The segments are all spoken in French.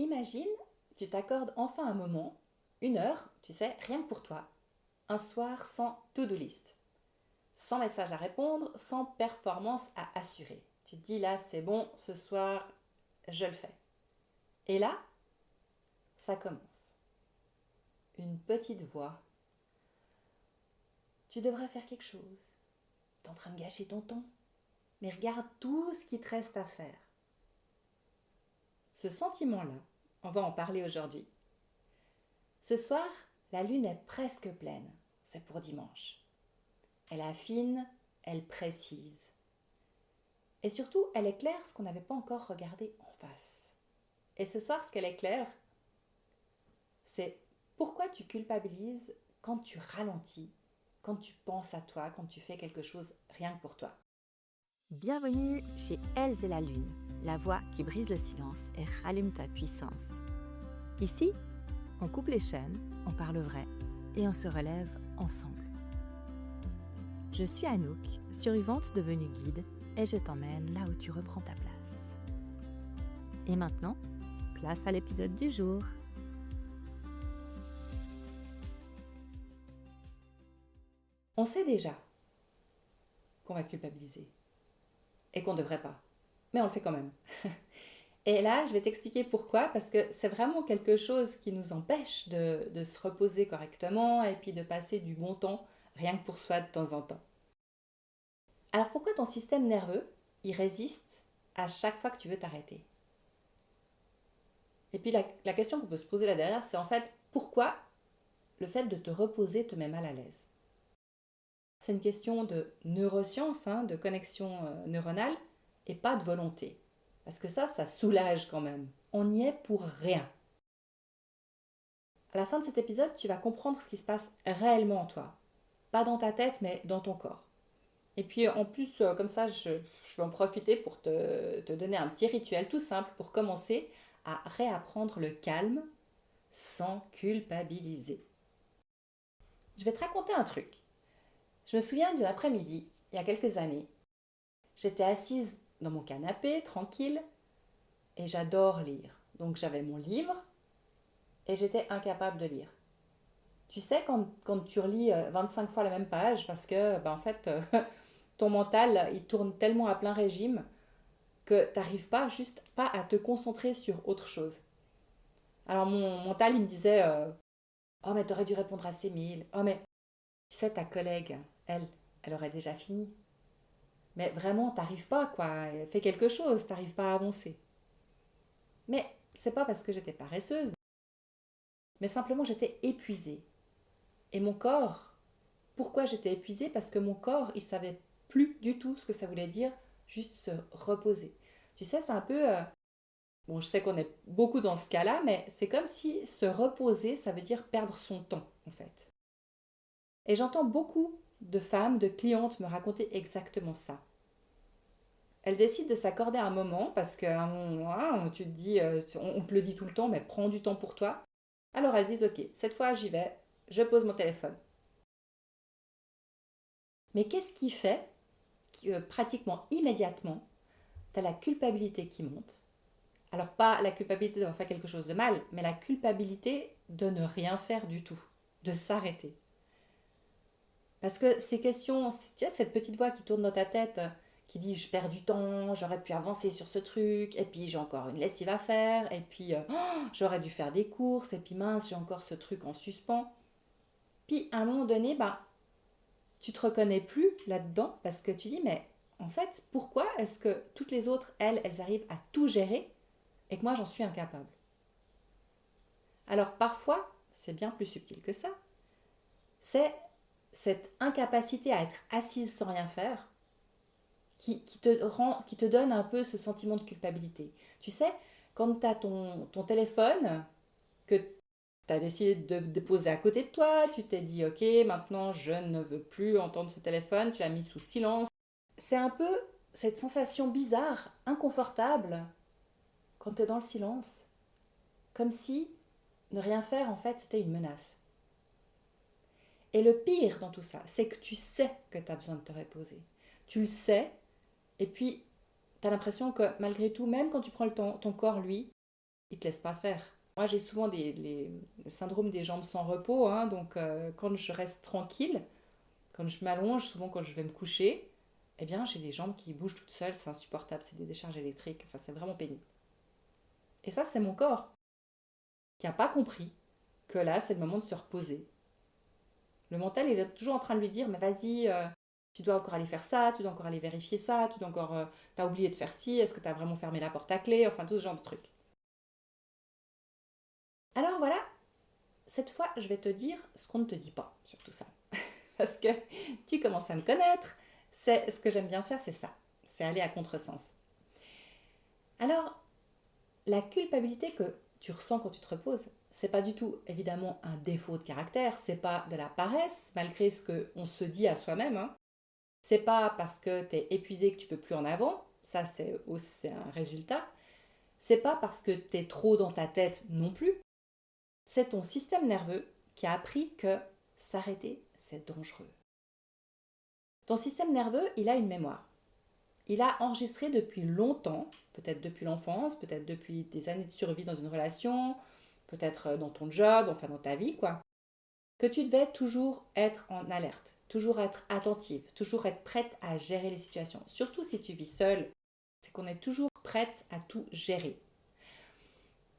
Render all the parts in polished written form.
Imagine, tu t'accordes enfin un moment, 1 heure, tu sais, rien que pour toi. Un soir sans to-do list, sans message à répondre, sans performance à assurer. Tu te dis là, c'est bon, ce soir, je le fais. Et là, ça commence. Une petite voix. Tu devrais faire quelque chose. T'es en train de gâcher ton temps. Mais regarde tout ce qui te reste à faire. Ce sentiment-là, on va en parler aujourd'hui. Ce soir, la lune est presque pleine. C'est pour dimanche. Elle affine, elle précise. Et surtout, elle éclaire ce qu'on n'avait pas encore regardé en face. Et ce soir, ce qu'elle éclaire, c'est pourquoi tu culpabilises quand tu ralentis, quand tu penses à toi, quand tu fais quelque chose rien que pour toi. Bienvenue chez Elles et la Lune, la voix qui brise le silence et rallume ta puissance. Ici, on coupe les chaînes, on parle vrai et on se relève ensemble. Je suis Anouk, survivante devenue guide, et je t'emmène là où tu reprends ta place. Et maintenant, place à l'épisode du jour. On sait déjà qu'on va culpabiliser et qu'on ne devrait pas, mais on le fait quand même. Et là, je vais t'expliquer pourquoi, parce que c'est vraiment quelque chose qui nous empêche de se reposer correctement et puis de passer du bon temps rien que pour soi de temps en temps. Alors pourquoi ton système nerveux, il résiste à chaque fois que tu veux t'arrêter? Et puis la question qu'on peut se poser là derrière, c'est en fait pourquoi le fait de te reposer te met mal à l'aise? C'est une question de neurosciences, de connexion neuronale, et pas de volonté. Parce que ça soulage quand même. On n'y est pour rien. À la fin de cet épisode, tu vas comprendre ce qui se passe réellement en toi. Pas dans ta tête, mais dans ton corps. Et puis en plus, comme ça, je vais en profiter pour te donner un petit rituel tout simple pour commencer à réapprendre le calme sans culpabiliser. Je vais te raconter un truc. Je me souviens d'une après-midi, il y a quelques années. J'étais assise dans mon canapé, tranquille, et j'adore lire. Donc j'avais mon livre et j'étais incapable de lire. Tu sais, quand tu relis 25 fois la même page, parce que, en fait, ton mental, il tourne tellement à plein régime que tu n'arrives pas juste pas à te concentrer sur autre chose. Alors mon mental, il me disait oh, mais t'aurais dû répondre à ces mails. Oh, mais tu sais, ta collègue, elle aurait déjà fini. Mais vraiment, t'arrives pas, quoi. Fais quelque chose, t'arrives pas à avancer. Mais c'est pas parce que j'étais paresseuse, mais simplement j'étais épuisée. Et mon corps, pourquoi j'étais épuisée? Parce que mon corps, il savait plus du tout ce que ça voulait dire juste se reposer. Tu sais, c'est un peu... bon, je sais qu'on est beaucoup dans ce cas-là, mais c'est comme si se reposer, ça veut dire perdre son temps, en fait. Et j'entends beaucoup de femmes, de clientes me raconter exactement ça. Elles décident de s'accorder un moment parce qu'à un moment, tu te dis, on te le dit tout le temps, mais prends du temps pour toi. Alors elles disent, ok, cette fois j'y vais, je pose mon téléphone. Mais qu'est-ce qui fait que pratiquement immédiatement, tu as la culpabilité qui monte? Alors pas la culpabilité d'avoir fait quelque chose de mal, mais la culpabilité de ne rien faire du tout, de s'arrêter. Parce que ces questions, tu as cette petite voix qui tourne dans ta tête, qui dit je perds du temps, j'aurais pu avancer sur ce truc, et puis j'ai encore une lessive à faire, et puis j'aurais dû faire des courses, et puis mince, j'ai encore ce truc en suspens. Puis à un moment donné, tu te reconnais plus là-dedans parce que tu dis mais en fait, pourquoi est-ce que toutes les autres, elles arrivent à tout gérer et que moi j'en suis incapable? Alors parfois, c'est bien plus subtil que ça. C'est cette incapacité à être assise sans rien faire qui te donne un peu ce sentiment de culpabilité. Tu sais, quand tu as ton téléphone que tu as décidé de déposer à côté de toi, tu t'es dit ok, maintenant je ne veux plus entendre ce téléphone, tu l'as mis sous silence. C'est un peu cette sensation bizarre, inconfortable, quand tu es dans le silence. Comme si ne rien faire, en fait, c'était une menace. Et le pire dans tout ça, c'est que tu sais que tu as besoin de te reposer. Tu le sais, et puis tu as l'impression que malgré tout, même quand tu prends le temps, ton corps, lui, ils te laissent pas faire. Moi, j'ai souvent le syndrome des jambes sans repos, hein, donc quand je reste tranquille, quand je m'allonge, souvent quand je vais me coucher, eh bien, j'ai les jambes qui bougent toutes seules, c'est insupportable, c'est des décharges électriques, enfin, c'est vraiment pénible. Et ça, c'est mon corps qui n'a pas compris que là, c'est le moment de se reposer. Le mental, il est toujours en train de lui dire, mais vas-y, tu dois encore aller faire ça, tu dois encore aller vérifier ça, tu dois encore, t'as oublié de faire ci, est-ce que t'as vraiment fermé la porte à clé, enfin tout ce genre de trucs. Alors voilà, cette fois, je vais te dire ce qu'on ne te dit pas sur tout ça. Parce que tu commences à me connaître, c'est ce que j'aime bien faire, c'est ça, c'est aller à contresens. Alors, la culpabilité que tu ressens quand tu te reposes, c'est pas du tout évidemment un défaut de caractère, c'est pas de la paresse, malgré ce qu'on se dit à soi-même, hein. C'est pas parce que tu es épuisé que tu peux plus en avant, ça c'est aussi un résultat. C'est pas parce que tu es trop dans ta tête non plus. C'est ton système nerveux qui a appris que s'arrêter, c'est dangereux. Ton système nerveux, il a une mémoire. Il a enregistré depuis longtemps, peut-être depuis l'enfance, peut-être depuis des années de survie dans une relation, peut-être dans ton job, enfin dans ta vie, quoi, que tu devais toujours être en alerte, toujours être attentive, toujours être prête à gérer les situations. Surtout si tu vis seule, c'est qu'on est toujours prête à tout gérer.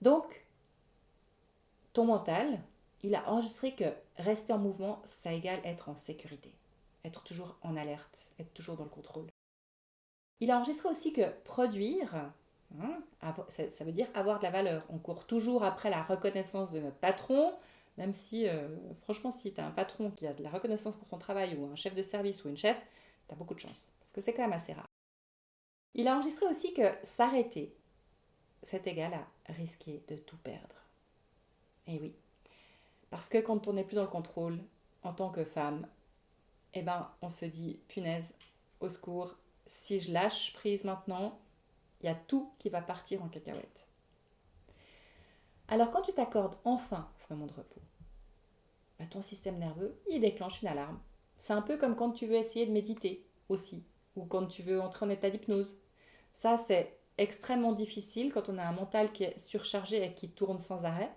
Donc, ton mental, il a enregistré que rester en mouvement, ça égale être en sécurité, être toujours en alerte, être toujours dans le contrôle. Il a enregistré aussi que produire, hein, ça veut dire avoir de la valeur. On court toujours après la reconnaissance de notre patron, même si, franchement, si tu as un patron qui a de la reconnaissance pour son travail, ou un chef de service, ou une chef, tu as beaucoup de chance, parce que c'est quand même assez rare. Il a enregistré aussi que s'arrêter, c'est égal à risquer de tout perdre. Et oui, parce que quand on n'est plus dans le contrôle, en tant que femme, eh ben, on se dit, punaise, au secours, si je lâche prise maintenant, il y a tout qui va partir en cacahuète. Alors quand tu t'accordes enfin ce moment de repos, bah, ton système nerveux, il déclenche une alarme. C'est un peu comme quand tu veux essayer de méditer aussi, ou quand tu veux entrer en état d'hypnose. Ça, c'est extrêmement difficile quand on a un mental qui est surchargé et qui tourne sans arrêt.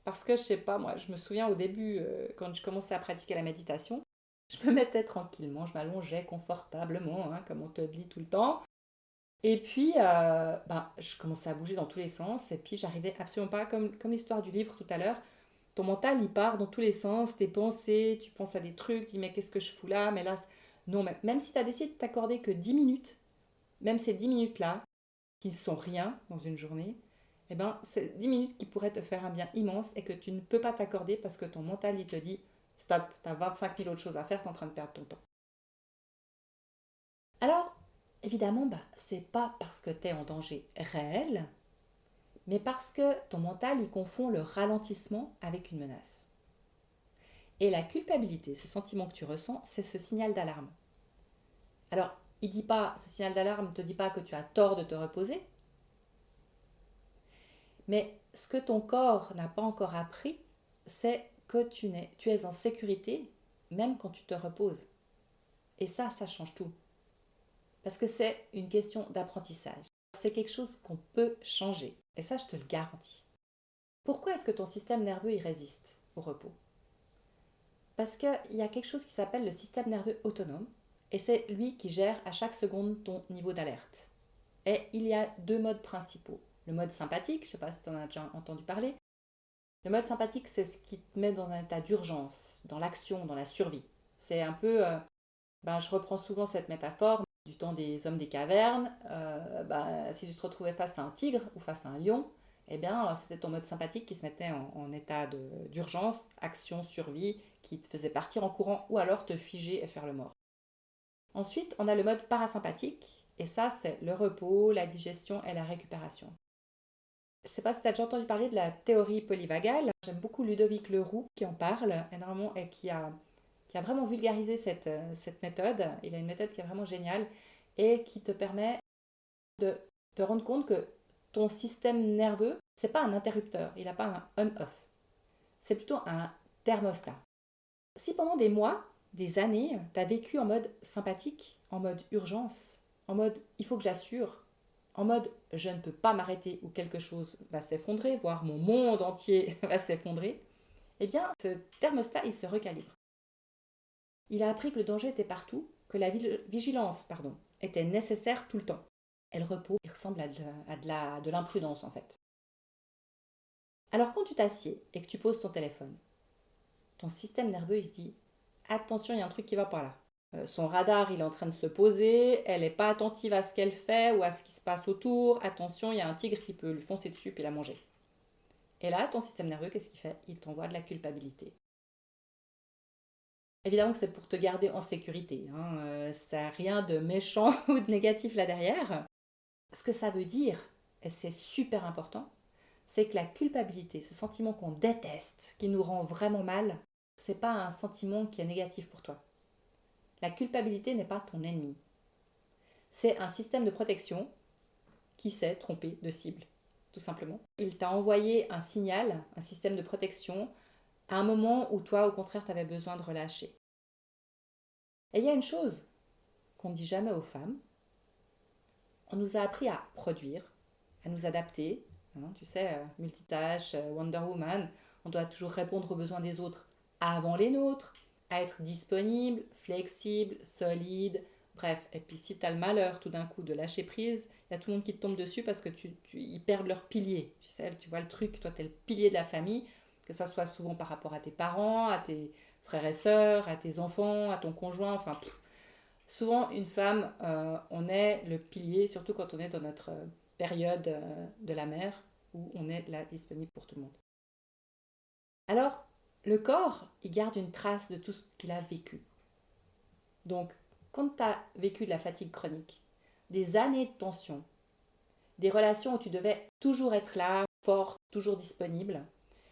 Parce que, je sais pas, moi, je me souviens au début, quand je commençais à pratiquer la méditation, je me mettais tranquillement, je m'allongeais confortablement, hein, comme on te le dit tout le temps. Et puis, je commençais à bouger dans tous les sens, et puis j'arrivais absolument pas, comme l'histoire du livre tout à l'heure, ton mental, il part dans tous les sens, tes pensées, tu penses à des trucs, tu dis mais qu'est-ce que je fous là, mais là, non, même si tu as décidé de t'accorder que 10 minutes, même ces 10 minutes-là, qui ne sont rien dans une journée, eh ben, c'est 10 minutes qui pourraient te faire un bien immense et que tu ne peux pas t'accorder parce que ton mental, il te dit, stop, tu as 25 000 autres choses à faire, tu es en train de perdre ton temps. Alors, évidemment, c'est pas parce que tu es en danger réel, mais parce que ton mental, il confond le ralentissement avec une menace. Et la culpabilité, ce sentiment que tu ressens, c'est ce signal d'alarme. Alors, ce signal d'alarme ne te dit pas que tu as tort de te reposer, mais ce que ton corps n'a pas encore appris, c'est que tu es en sécurité même quand tu te reposes. Et ça change tout. Parce que c'est une question d'apprentissage. C'est quelque chose qu'on peut changer. Et ça, je te le garantis. Pourquoi est-ce que ton système nerveux y résiste au repos? Parce qu'il y a quelque chose qui s'appelle le système nerveux autonome. Et c'est lui qui gère à chaque seconde ton niveau d'alerte. Et il y a deux modes principaux. Le mode sympathique, je ne sais pas si tu en as déjà entendu parler. Le mode sympathique, c'est ce qui te met dans un état d'urgence, dans l'action, dans la survie. C'est un peu, je reprends souvent cette métaphore du temps des hommes des cavernes. Si tu te retrouvais face à un tigre ou face à un lion, eh bien, c'était ton mode sympathique qui se mettait en état d'urgence, action, survie, qui te faisait partir en courant ou alors te figer et faire le mort. Ensuite, on a le mode parasympathique, et ça, c'est le repos, la digestion et la récupération. Je ne sais pas si tu as déjà entendu parler de la théorie polyvagale. J'aime beaucoup Ludovic Leroux qui en parle énormément et qui a vraiment vulgarisé cette méthode. Il a une méthode qui est vraiment géniale et qui te permet de te rendre compte que ton système nerveux, c'est pas un interrupteur, il n'a pas un on-off. C'est plutôt un thermostat. Si pendant des mois, des années, tu as vécu en mode sympathique, en mode urgence, en mode il faut que j'assure, en mode je ne peux pas m'arrêter ou quelque chose va s'effondrer, voire mon monde entier va s'effondrer, eh bien, ce thermostat, il se recalibre. Il a appris que le danger était partout, que la vigilance était nécessaire tout le temps. Et le repos, il ressemble à de l'imprudence en fait. Alors quand tu t'assieds et que tu poses ton téléphone, ton système nerveux, il se dit « Attention, il y a un truc qui va pas là. Son radar, il est en train de se poser, elle n'est pas attentive à ce qu'elle fait ou à ce qui se passe autour. Attention, il y a un tigre qui peut lui foncer dessus puis la manger. » Et là, ton système nerveux, qu'est-ce qu'il fait? Il t'envoie de la culpabilité. Évidemment que c'est pour te garder en sécurité. Ça n'a rien de méchant ou de négatif là derrière. Ce que ça veut dire, et c'est super important, c'est que la culpabilité, ce sentiment qu'on déteste, qui nous rend vraiment mal, c'est pas un sentiment qui est négatif pour toi. La culpabilité n'est pas ton ennemi. C'est un système de protection qui s'est trompé de cible, tout simplement. Il t'a envoyé un signal, un système de protection, à un moment où toi, au contraire, tu avais besoin de relâcher. Et il y a une chose qu'on ne dit jamais aux femmes. On nous a appris à produire, à nous adapter. Tu sais, multitâche, Wonder Woman, on doit toujours répondre aux besoins des autres avant les nôtres, à être disponible, flexible, solide, bref. Et puis si tu as le malheur tout d'un coup de lâcher prise, il y a tout le monde qui te tombe dessus parce que ils perdent leur pilier. Tu sais, tu vois le truc, toi tu es le pilier de la famille, que ça soit souvent par rapport à tes parents, à tes frères et sœurs, à tes enfants, à ton conjoint, enfin... Souvent, une femme, on est le pilier, surtout quand on est dans notre période de la mère, où on est là disponible pour tout le monde. Alors, le corps, il garde une trace de tout ce qu'il a vécu. Donc, quand tu as vécu de la fatigue chronique, des années de tension, des relations où tu devais toujours être là, forte, toujours disponible,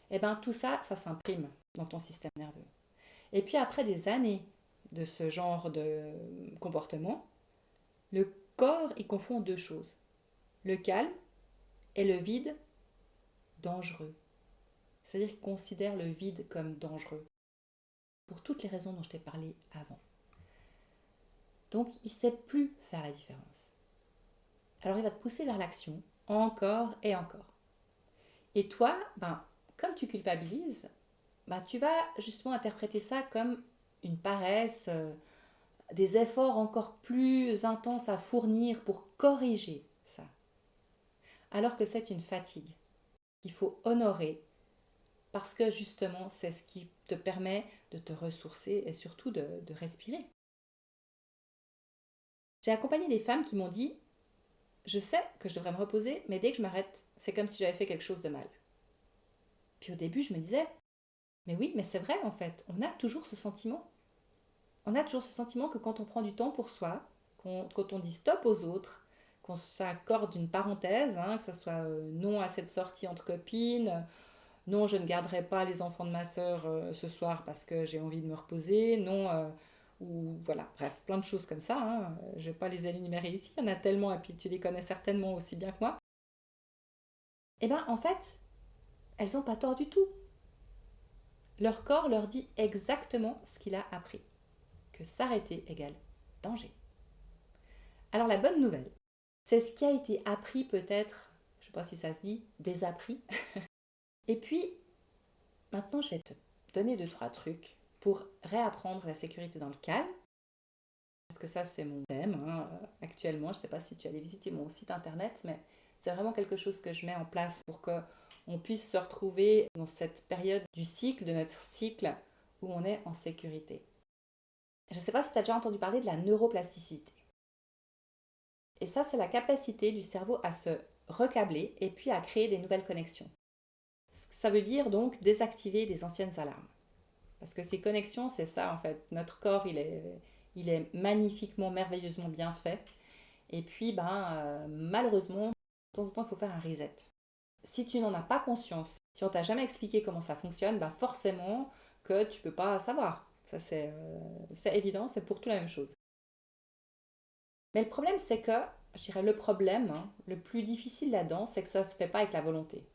eh bien tout ça, ça s'imprime dans ton système nerveux. Et puis après des années de ce genre de comportement, le corps, il confond deux choses. Le calme et le vide dangereux. C'est-à-dire qu'il considère le vide comme dangereux. Pour toutes les raisons dont je t'ai parlé avant. Donc, il ne sait plus faire la différence. Alors, il va te pousser vers l'action, encore et encore. Et toi, comme tu culpabilises, tu vas justement interpréter ça comme une paresse, des efforts encore plus intenses à fournir pour corriger ça. Alors que c'est une fatigue qu'il faut honorer parce que justement c'est ce qui te permet de te ressourcer et surtout de respirer. J'ai accompagné des femmes qui m'ont dit « Je sais que je devrais me reposer, mais dès que je m'arrête, c'est comme si j'avais fait quelque chose de mal. » Puis au début, je me disais « Mais oui, mais c'est vrai en fait, on a toujours ce sentiment. On a toujours ce sentiment que quand on prend du temps pour soi, quand on dit stop aux autres, qu'on s'accorde une parenthèse, que ce soit non à cette sortie entre copines, non je ne garderai pas les enfants de ma sœur ce soir parce que j'ai envie de me reposer, non, ou voilà, bref, plein de choses comme ça. Je ne vais pas les énumérer ici, il y en a tellement et puis tu les connais certainement aussi bien que moi. Eh bien en fait, elles n'ont pas tort du tout. Leur corps leur dit exactement ce qu'il a appris, que s'arrêter égale danger. Alors la bonne nouvelle, c'est ce qui a été appris peut-être, je ne sais pas si ça se dit, désappris. Et puis, maintenant je vais te donner 2-3 trucs pour réapprendre la sécurité dans le calme. Parce que ça c'est mon thème actuellement, je ne sais pas si tu allais visiter mon site internet, mais c'est vraiment quelque chose que je mets en place pour qu'on puisse se retrouver dans cette période du cycle, de notre cycle, où on est en sécurité. Je ne sais pas si tu as déjà entendu parler de la neuroplasticité. Et ça, c'est la capacité du cerveau à se recabler et puis à créer des nouvelles connexions. Ça veut dire donc désactiver des anciennes alarmes. Parce que ces connexions, c'est ça en fait. Notre corps, il est magnifiquement, merveilleusement bien fait. Et puis, malheureusement, de temps en temps, il faut faire un reset. Si tu n'en as pas conscience, si on t'a jamais expliqué comment ça fonctionne, forcément que tu ne peux pas savoir. Ça, c'est évident, c'est pour tout la même chose. Mais le problème, c'est que, je dirais le problème, le plus difficile là-dedans, c'est que ça ne se fait pas avec la volonté.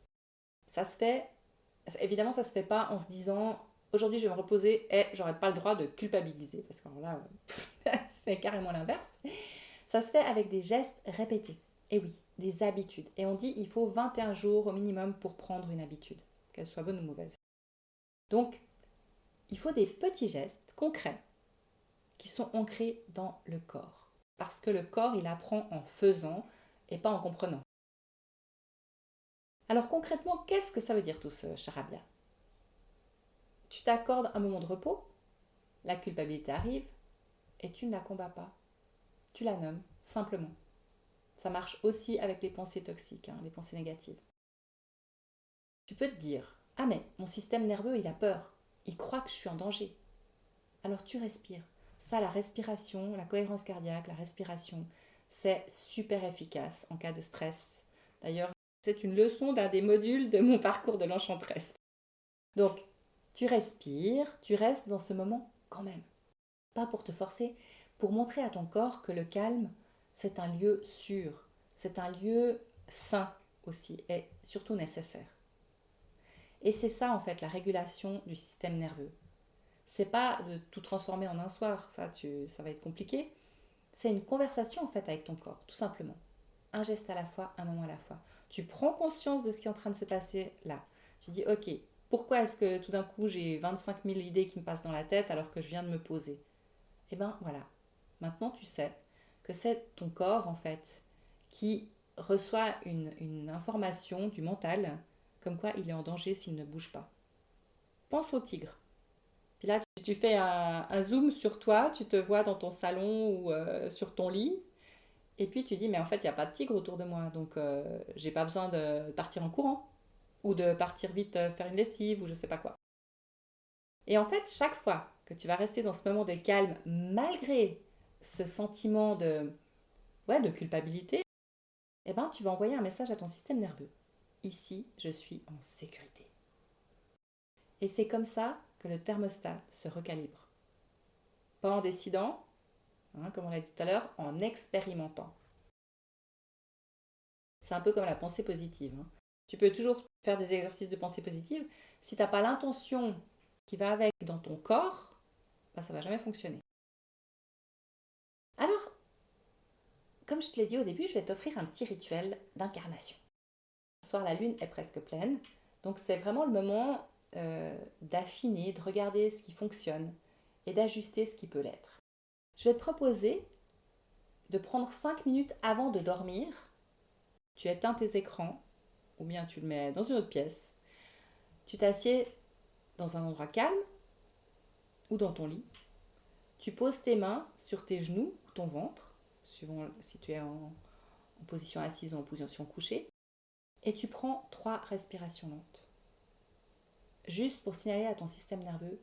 Évidemment, ça ne se fait pas en se disant, aujourd'hui je vais me reposer et j'aurai pas le droit de culpabiliser, parce que là, c'est carrément l'inverse. Ça se fait avec des gestes répétés. Et oui, des habitudes. Et on dit il faut 21 jours au minimum pour prendre une habitude, qu'elle soit bonne ou mauvaise. Donc, il faut des petits gestes concrets qui sont ancrés dans le corps. Parce que le corps, il apprend en faisant et pas en comprenant. Alors concrètement, qu'est-ce que ça veut dire tout ce charabia? Tu t'accordes un moment de repos, la culpabilité arrive et tu ne la combats pas. Tu la nommes, simplement. Ça marche aussi avec les pensées toxiques, les pensées négatives. Tu peux te dire, ah mais mon système nerveux, il a peur. Il croit que je suis en danger. Alors tu respires. Ça, la respiration, la cohérence cardiaque, la respiration, c'est super efficace en cas de stress. D'ailleurs, c'est une leçon d'un des modules de mon parcours de l'enchanteresse. Donc, tu respires, tu restes dans ce moment quand même. Pas pour te forcer, pour montrer à ton corps que le calme, c'est un lieu sûr, c'est un lieu sain aussi et surtout nécessaire. Et c'est ça en fait la régulation du système nerveux. C'est pas de tout transformer en un soir, ça va être compliqué. C'est une conversation en fait avec ton corps, tout simplement. Un geste à la fois, un moment à la fois. Tu prends conscience de ce qui est en train de se passer là. Tu dis ok, pourquoi est-ce que tout d'un coup j'ai 25 000 idées qui me passent dans la tête alors que je viens de me poser? Eh bien voilà, maintenant tu sais que c'est ton corps en fait qui reçoit une information du mental comme quoi il est en danger s'il ne bouge pas. Pense au tigre. Puis là, tu fais un zoom sur toi, tu te vois dans ton salon ou sur ton lit, et puis tu dis, mais en fait, il n'y a pas de tigre autour de moi, donc j'ai pas besoin de partir en courant, ou de partir vite faire une lessive, ou je sais pas quoi. Et en fait, chaque fois que tu vas rester dans ce moment de calme, malgré ce sentiment de culpabilité, eh ben, tu vas envoyer un message à ton système nerveux. Ici, je suis en sécurité. Et c'est comme ça que le thermostat se recalibre. Pas en décidant, comme on l'a dit tout à l'heure, en expérimentant. C'est un peu comme la pensée positive. Tu peux toujours faire des exercices de pensée positive. Si tu n'as pas l'intention qui va avec dans ton corps, ça ne va jamais fonctionner. Alors, comme je te l'ai dit au début, je vais t'offrir un petit rituel d'incarnation. Ce soir, la lune est presque pleine. Donc c'est vraiment le moment d'affiner, de regarder ce qui fonctionne et d'ajuster ce qui peut l'être. Je vais te proposer de prendre 5 minutes avant de dormir. Tu éteins tes écrans, ou bien tu le mets dans une autre pièce. Tu t'assieds dans un endroit calme ou dans ton lit. Tu poses tes mains sur tes genoux ou ton ventre, suivant si tu es en position assise ou en position couchée. Et tu prends 3 respirations lentes. Juste pour signaler à ton système nerveux,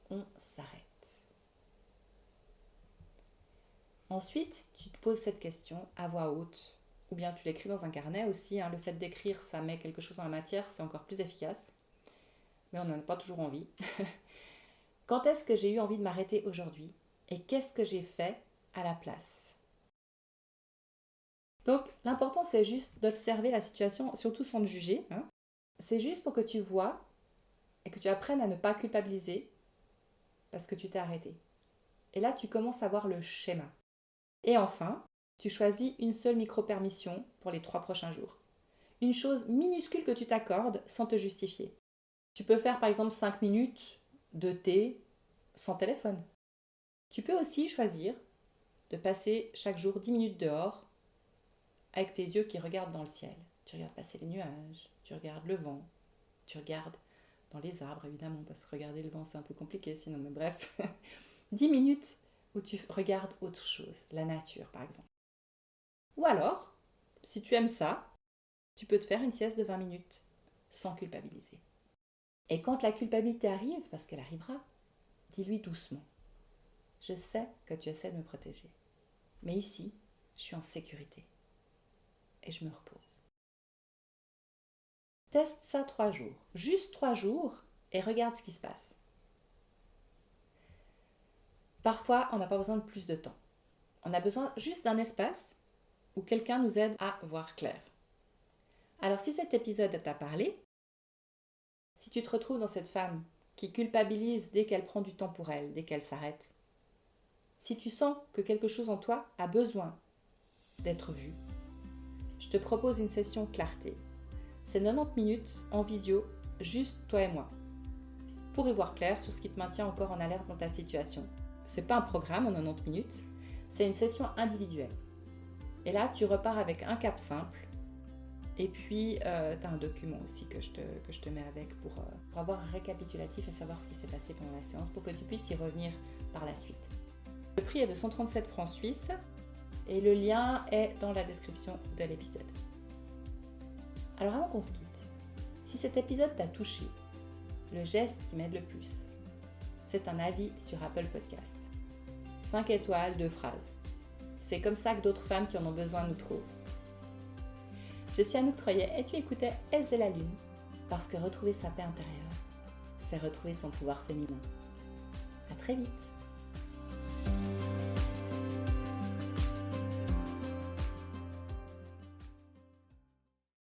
on s'arrête. Ensuite, tu te poses cette question à voix haute, ou bien tu l'écris dans un carnet aussi. Le fait d'écrire, ça met quelque chose dans la matière, c'est encore plus efficace. Mais on n'en a pas toujours envie. Quand est-ce que j'ai eu envie de m'arrêter aujourd'hui? Et qu'est-ce que j'ai fait à la place? Donc, l'important, c'est juste d'observer la situation, surtout sans te juger. C'est juste pour que tu vois et que tu apprennes à ne pas culpabiliser parce que tu t'es arrêté. Et là, tu commences à voir le schéma. Et enfin, tu choisis une seule micro-permission pour les 3 prochains jours. Une chose minuscule que tu t'accordes sans te justifier. Tu peux faire par exemple 5 minutes de thé sans téléphone. Tu peux aussi choisir de passer chaque jour 10 minutes dehors avec tes yeux qui regardent dans le ciel. Tu regardes passer les nuages, tu regardes le vent, tu regardes dans les arbres évidemment, parce que regarder le vent c'est un peu compliqué sinon, mais bref. 10 minutes où tu regardes autre chose, la nature par exemple. Ou alors, si tu aimes ça, tu peux te faire une sieste de 20 minutes sans culpabiliser. Et quand la culpabilité arrive, parce qu'elle arrivera, dis-lui doucement. Je sais que tu essaies de me protéger, mais ici, je suis en sécurité et je me repose. Teste ça 3 jours, juste 3 jours, et regarde ce qui se passe. Parfois, on n'a pas besoin de plus de temps. On a besoin juste d'un espace où quelqu'un nous aide à voir clair. Alors si cet épisode t'a parlé, si tu te retrouves dans cette femme qui culpabilise dès qu'elle prend du temps pour elle, dès qu'elle s'arrête, si tu sens que quelque chose en toi a besoin d'être vu, je te propose une session clarté. C'est 90 minutes en visio, juste toi et moi, pour y voir clair sur ce qui te maintient encore en alerte dans ta situation. C'est pas un programme en 90 minutes, c'est une session individuelle. Et là, tu repars avec un cap simple. Et puis, tu as un document aussi que je te mets avec pour avoir un récapitulatif et savoir ce qui s'est passé pendant la séance pour que tu puisses y revenir par la suite. Le prix est de 137 francs suisses et le lien est dans la description de l'épisode. Alors avant qu'on se quitte, si cet épisode t'a touché, le geste qui m'aide le plus, c'est un avis sur Apple Podcast. 5 étoiles, 2 phrases. C'est comme ça que d'autres femmes qui en ont besoin nous trouvent. Je suis Anouk Troyet et tu écoutais Elles et la Lune, parce que retrouver sa paix intérieure, c'est retrouver son pouvoir féminin. À très vite.